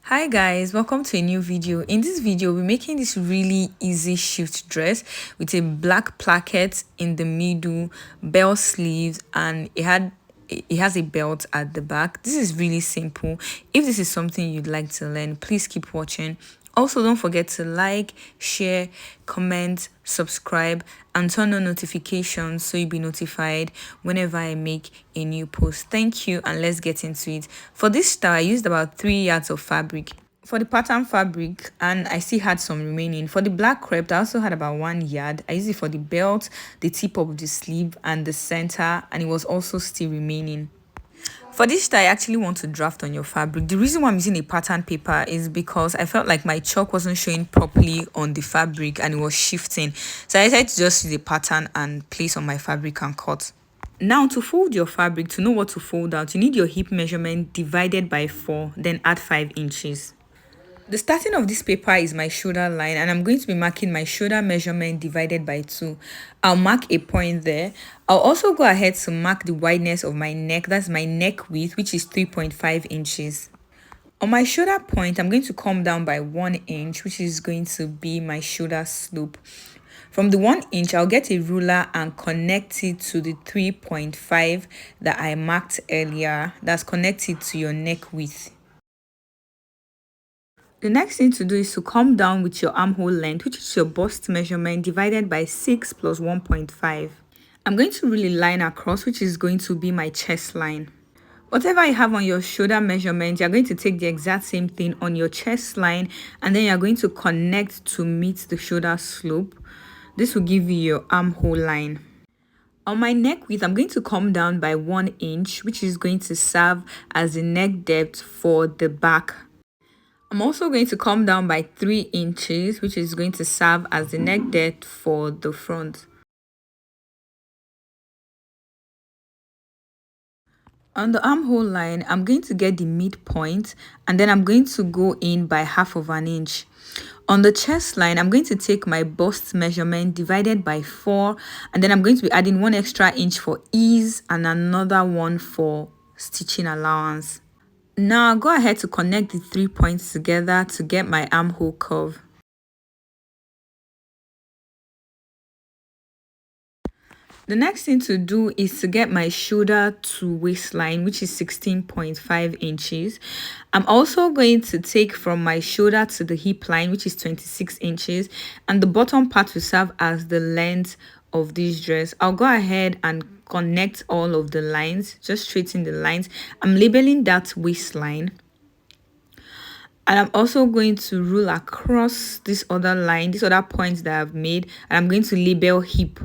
Hi guys, welcome to a new video. In this video, we're making this really easy shift dress with a black placket in the middle, bell sleeves, and it has a belt at the back. This is really simple. If this is something you'd like to learn, please keep watching. Also, don't forget to like, share, comment, subscribe, and turn on notifications so you'll be notified whenever I make a new post. Thank you, and let's get into it. For this style, I used about 3 yards of fabric. For the pattern fabric, and I still had some remaining. For the black crepe, I also had about 1 yard. I used it for the belt, the tip of the sleeve, and the center, and it was also still remaining. For this style, I actually want to draft on your fabric. The reason why I'm using a pattern paper is because I felt like my chalk wasn't showing properly on the fabric and it was shifting. So I decided to just use a pattern and place on my fabric and cut. Now, to fold your fabric, to know what to fold out, you need your hip measurement divided by 4, then add 5 inches. The starting of this paper is my shoulder line, and I'm going to be marking my shoulder measurement divided by 2. I'll mark a point there. I'll also go ahead to mark the wideness of my neck. That's my neck width, which is 3.5 inches. On my shoulder point, I'm going to come down by 1 inch, which is going to be my shoulder slope. From the 1 inch, I'll get a ruler and connect it to the 3.5 that I marked earlier. That's connected to your neck width. The next thing to do is to come down with your armhole length, which is your bust measurement divided by 6 plus 1.5. I'm going to really line across, which is going to be my chest line. Whatever you have on your shoulder measurement, you're going to take the exact same thing on your chest line, and then you're going to connect to meet the shoulder slope. This will give you your armhole line. On my neck width, I'm going to come down by 1 inch, which is going to serve as the neck depth for the back. I'm also going to come down by 3 inches, which is going to serve as the neck depth for the front. On the armhole line, I'm going to get the midpoint, and then I'm going to go in by 1/2 inch. On the chest line, I'm going to take my bust measurement divided by 4, and then I'm going to be adding 1 extra inch for ease and another one for stitching allowance. Now, go ahead to connect the 3 points together to get my armhole curve. The next thing to do is to get my shoulder to waistline, which is 16.5 inches. I'm also going to take from my shoulder to the hip line, which is 26 inches, and the bottom part will serve as the length of this dress. I'll go ahead and connect all of the lines, just straighten the lines. I'm labeling that waistline. And I'm also going to rule across this other line, this other point that I've made, and I'm going to label hip.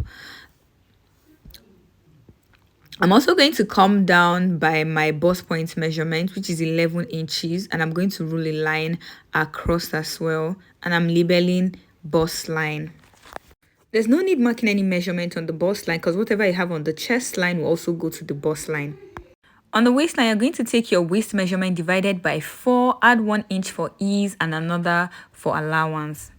I'm also going to come down by my bust point measurement, which is 11 inches, and I'm going to rule a line across as well, and I'm labeling bust line. There's no need marking any measurement on the bust line because whatever you have on the chest line will also go to the bust line. On the waistline, you're going to take your waist measurement divided by 4, add 1 inch for ease and another for allowance.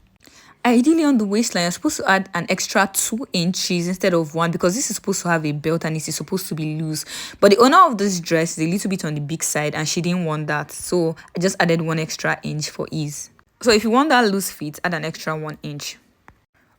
Ideally, on the waistline, you're supposed to add an extra 2 inches instead of 1 because this is supposed to have a belt and it is supposed to be loose. But the owner of this dress is a little bit on the big side and she didn't want that. So I just added 1 extra inch for ease. So if you want that loose fit, add an extra 1 inch.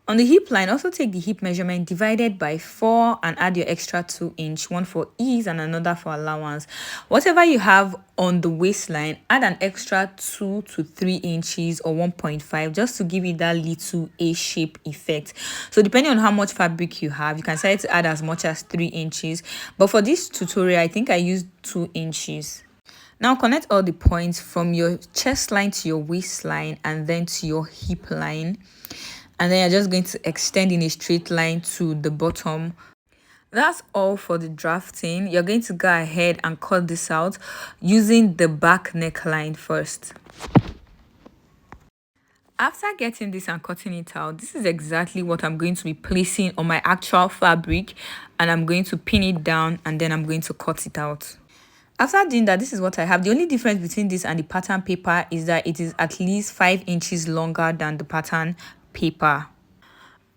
On the hip line, also take the hip measurement divided by 4 and add your extra 2 inch, one for ease and another for allowance. Whatever you have on the waistline, add an extra 2 to 3 inches or 1.5 just to give it that little A-shape effect. So depending on how much fabric you have, you can decide to add as much as 3 inches. But for this tutorial, I think I used 2 inches. Now connect all the points from your chest line to your waistline and then to your hip line. And then you're just going to extend in a straight line to the bottom. That's all for the drafting. You're going to go ahead and cut this out using the back neckline first. After getting this and cutting it out, this is exactly what I'm going to be placing on my actual fabric, and I'm going to pin it down and then I'm going to cut it out. After doing that, this is what I have. The only difference between this and the pattern paper is that it is at least 5 inches longer than the pattern paper.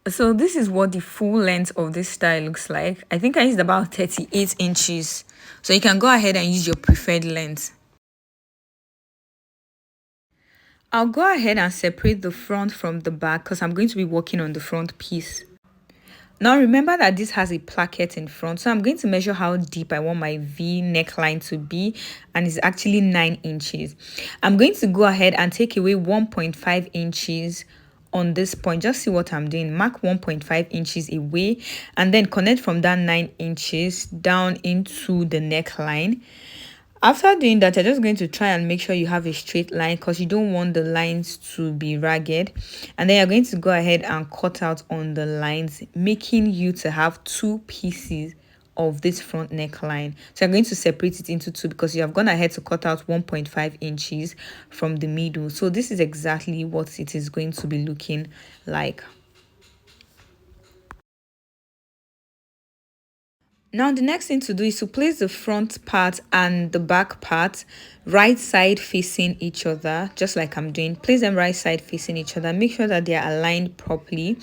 So this is what the full length of this style looks like. I think I used about 38 inches. So you can go ahead and use your preferred length. I'll go ahead and separate the front from the back because I'm going to be working on the front piece. Now remember that this has a placket in front, so I'm going to measure how deep I want my V neckline to be, and it's actually 9 inches. I'm going to go ahead and take away 1.5 inches on this point. Just see what I'm doing. Mark 1.5 inches away and then connect from that 9 inches down into the neckline. After doing that, you're just going to try and make sure you have a straight line because you don't want the lines to be ragged. And then you're going to go ahead and cut out on the lines, making you to have 2 pieces of this front neckline. So I'm going to separate it into 2 because you have gone ahead to cut out 1.5 inches from the middle. So this is exactly what it is going to be looking like. Now the next thing to do is to place the front part and the back part right side facing each other, just like I'm doing. Place them right side facing each other. Make sure that they are aligned properly.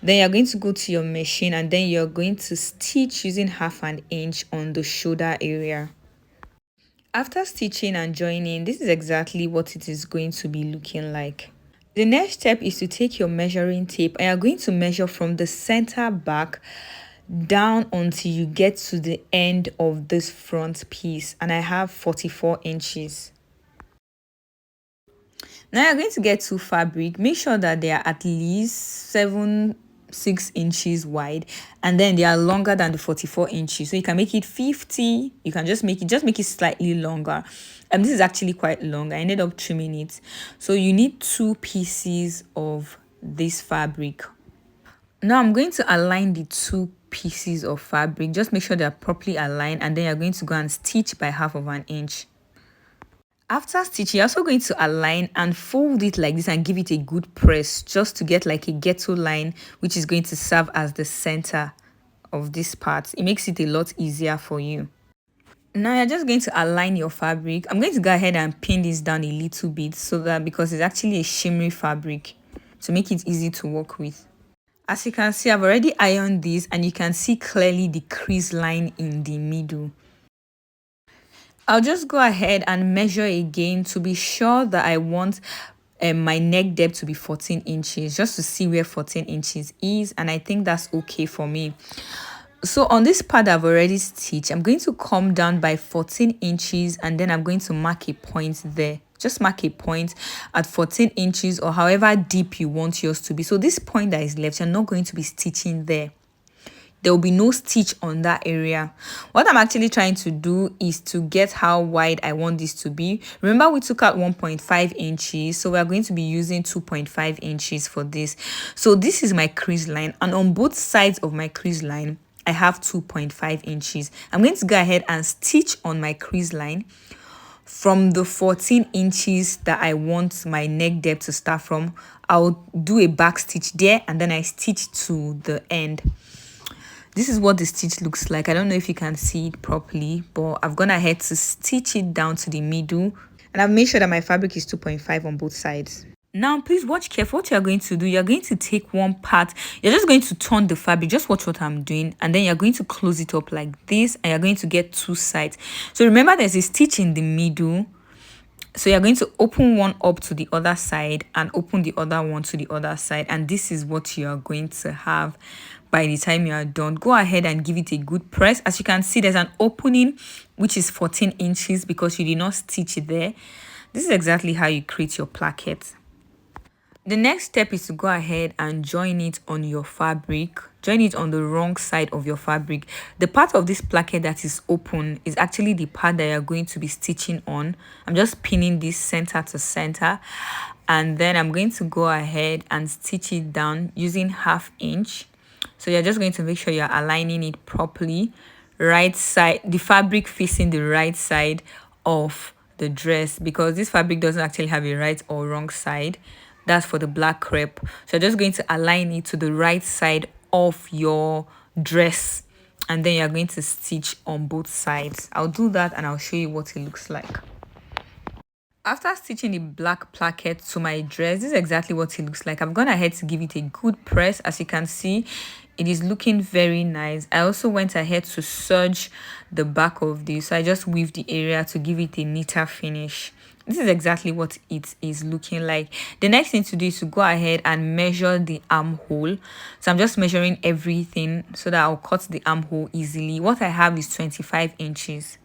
Then you're going to go to your machine and then you're going to stitch using 1/2 inch on the shoulder area. After stitching and joining, this is exactly what it is going to be looking like. The next step is to take your measuring tape and you're going to measure from the center back down until you get to the end of this front piece, and I have 44 inches. Now you're going to get 2 fabric. Make sure that they are at least 6 inches wide, and then they are longer than the 44 inches. So you can make it 50. You can just make it slightly longer. And this is actually quite long. I ended up trimming it. So you need 2 pieces of this fabric. Now I'm going to align the 2 pieces of fabric. Just make sure they're properly aligned, and then you're going to go and stitch by 1/2 inch. After stitching, you're also going to align and fold it like this and give it a good press just to get like a ghetto line, which is going to serve as the center of this part. It makes it a lot easier for you. Now you're just going to align your fabric. I'm going to go ahead and pin this down a little bit so that because it's actually a shimmery fabric to make it easy to work with. As you can see, I've already ironed this and you can see clearly the crease line in the middle. I'll just go ahead and measure again to be sure that I want my neck depth to be 14 inches, just to see where 14 inches is, and I think that's okay for me. So on this part I've already stitched, I'm going to come down by 14 inches and then I'm going to mark a point there. Just mark a point at 14 inches or however deep you want yours to be. So this point that is left, you're not going to be stitching there. There will be no stitch on that area. What I'm actually trying to do is to get how wide I want this to be. Remember, we took out 1.5 inches, so we're going to be using 2.5 inches for this. So this is my crease line, and on both sides of my crease line I have 2.5 inches. I'm going to go ahead and stitch on my crease line from the 14 inches that I want my neck depth to start from. I'll do a back stitch there and then I stitch to the end. This is what the stitch looks like. I don't know if you can see it properly, but I've gone ahead to stitch it down to the middle, and I've made sure that my fabric is 2.5 on both sides. Now please watch careful. What you're going to do, you're going to take one part, you're just going to turn the fabric. Just watch what I'm doing, and then you're going to close it up like this, and you're going to get 2 sides. So remember, there's a stitch in the middle, so you're going to open one up to the other side and open the other one to the other side, and this is what you are going to have by the time you are done. Go ahead and give it a good press. As you can see, there's an opening which is 14 inches because you did not stitch it there. This is exactly how you create your placket. The next step is to go ahead and join it on your fabric. Join it on the wrong side of your fabric. The part of this placket that is open is actually the part that you're going to be stitching on. I'm just pinning this center to center, and then I'm going to go ahead and stitch it down using 1/2 inch. So you're just going to make sure you're aligning it properly, right side, the fabric facing the right side of the dress, because this fabric doesn't actually have a right or wrong side. That's for the black crepe. So you're just going to align it to the right side of your dress, and then you're going to stitch on both sides. I'll do that and I'll show you what it looks like. After stitching the black placket to my dress, this is exactly what it looks like. I've gone ahead to give it a good press. As you can see, it is looking very nice. I also went ahead to serge the back of this, so I just weaved the area to give it a neater finish. This is exactly what it is looking like. The next thing to do is to go ahead and measure the armhole. So I'm just measuring everything so that I'll cut the armhole easily. What I have is 25 inches.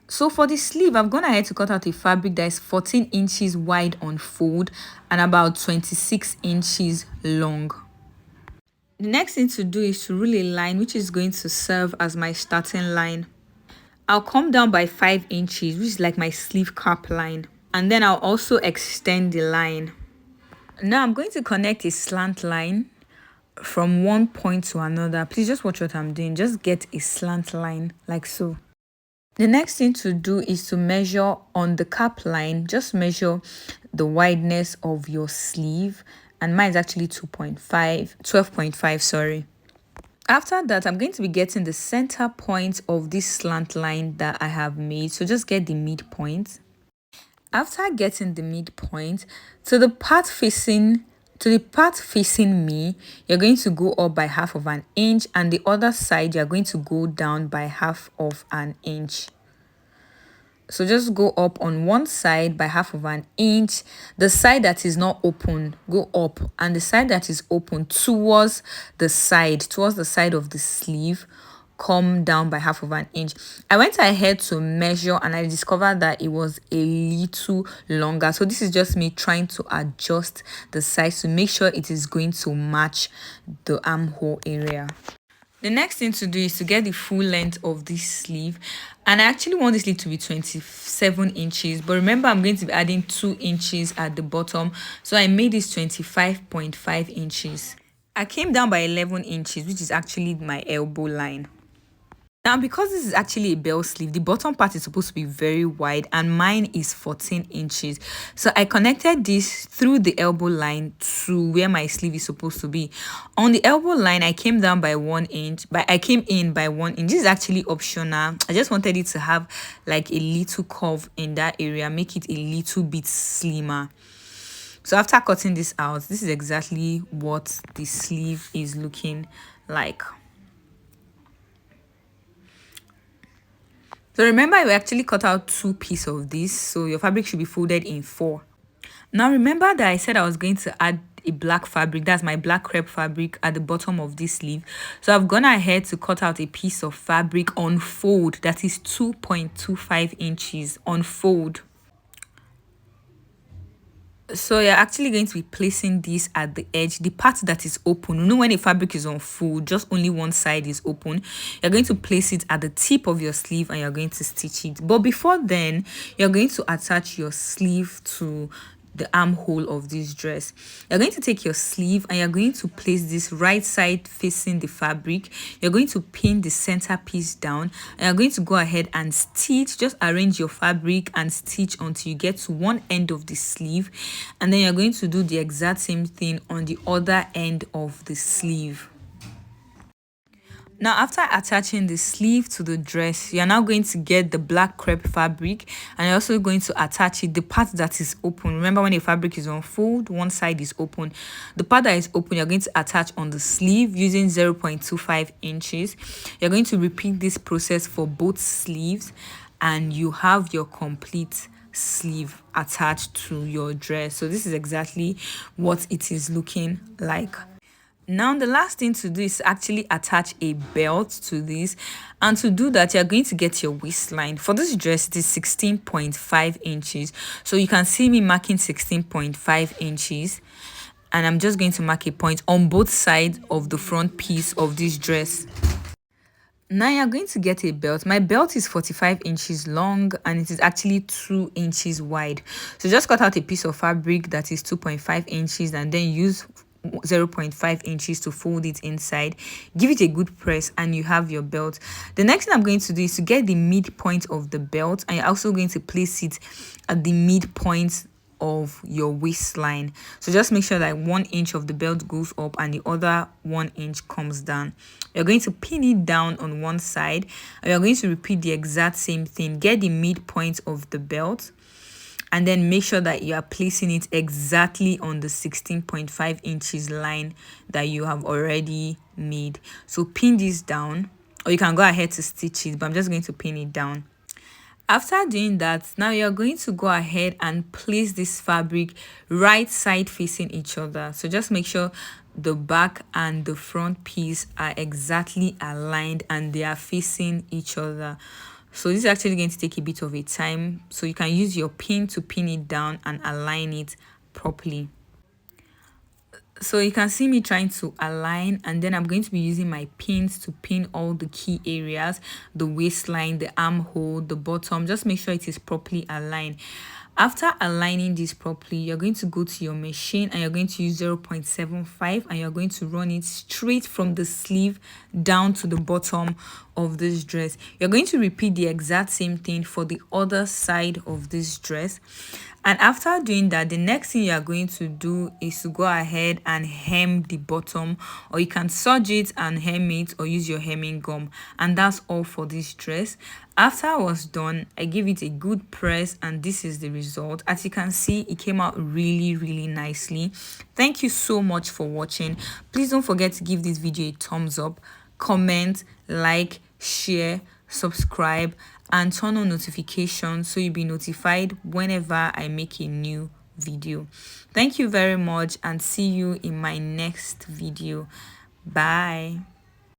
So for the sleeve, I've gone ahead to cut out a fabric that is 14 inches wide on fold and about 26 inches long. The next thing to do is to rule a line which is going to serve as my starting line. I'll come down by 5 inches, which is like my sleeve cap line. And then I'll also extend the line. Now I'm going to connect a slant line from one point to another. Please just watch what I'm doing. Just get a slant line like so. The next thing to do is to measure on the cap line. Just measure the wideness of your sleeve. And mine is actually 12.5, sorry. After that, I'm going to be getting the center point of this slant line that I have made. So just get the midpoint. After getting the midpoint, to the part facing me, you're going to go up by half of an inch, and the other side you're going to go down by half of an inch. So just go up on one side by half of an inch. The side that is not open, go up, and the side that is open towards the side of the sleeve, come down by half of an inch. I went ahead to measure and I discovered that it was a little longer. So this is just me trying to adjust the size to make sure it is going to match the armhole area. The next thing to do is to get the full length of this sleeve, and I actually want this sleeve to be 27 inches, but remember I'm going to be adding 2 inches at the bottom, so I made this 25.5 inches. I came down by 11 inches, which is actually my elbow line. Now, because this is actually a bell sleeve, the bottom part is supposed to be very wide, and mine is 14 inches. So I connected this through the elbow line to where my sleeve is supposed to be. On the elbow line, I came down by 1 inch, but I came in by 1 inch. This is actually optional. I just wanted it to have like a little curve in that area, make it a little bit slimmer. So after cutting this out, this is exactly what the sleeve is looking like. So remember, I actually cut out 2 pieces of this, so your fabric should be folded in 4. Now remember that I said I was going to add a black fabric, that's my black crepe fabric, at the bottom of this sleeve. So I've gone ahead to cut out a piece of fabric on fold that is 2.25 inches on fold. So you're actually going to be placing this at the edge, the part that is open. You know, when a fabric is on fold, just only one side is open. You're going to place it at the tip of your sleeve and you're going to stitch it. But before then, you're going to attach your sleeve to the armhole of this dress. You're going to take your sleeve and you're going to place this right side facing the fabric. You're going to pin the center piece down and you're going to go ahead and stitch. Just arrange your fabric and stitch until you get to one end of the sleeve, and then you're going to do the exact same thing on the other end of the sleeve. Now, after attaching the sleeve to the dress, you're now going to get the black crepe fabric and you're also going to attach it, the part that is open. Remember, when a fabric is on fold, one side is open. The part that is open, you're going to attach on the sleeve using 0.25 inches. You're going to repeat this process for both sleeves and you have your complete sleeve attached to your dress. So this is exactly what it is looking like. Now, the last thing to do is actually attach a belt to this, and to do that, you're going to get your waistline. For this dress, it is 16.5 inches. So you can see me marking 16.5 inches, and I'm just going to mark a point on both sides of the front piece of this dress. Now you're going to get a belt. My belt is 45 inches long and it is actually 2 inches wide. So just cut out a piece of fabric that is 2.5 inches and then use 0.5 inches to fold it inside. Give it a good press and you have your belt. The next thing I'm going to do is to get the midpoint of the belt, and you're also going to place it at the midpoint of your waistline. So just make sure that 1 inch of the belt goes up and the other 1 inch comes down. You're going to pin it down on one side and you're going to repeat the exact same thing. Get the midpoint of the belt and then make sure that you are placing it exactly on the 16.5 inches line that you have already made. So pin this down, or you can go ahead to stitch it, but I'm just going to pin it down. After doing that, now you're going to go ahead and place this fabric right side facing each other. So just make sure the back and the front piece are exactly aligned and they are facing each other. So this is actually going to take a bit of a time. So you can use your pin to pin it down and align it properly. So you can see me trying to align, and then I'm going to be using my pins to pin all the key areas, the waistline, the armhole, the bottom. Just make sure it is properly aligned. After aligning this properly, you're going to go to your machine and you're going to use 0.75 and you're going to run it straight from the sleeve down to the bottom of this dress. You're going to repeat the exact same thing for the other side of this dress. And after doing that, the next thing you are going to do is to go ahead and hem the bottom, or you can serge it and hem it or use your hemming gum. And that's all for this dress. After I was done, I gave it a good press and this is the result. As you can see, it came out really nicely. Thank you so much for watching. Please don't forget to give this video a thumbs up, comment, like, share, subscribe, and turn on notifications so you'll be notified whenever I make a new video. Thank you very much and see you in my next video. Bye.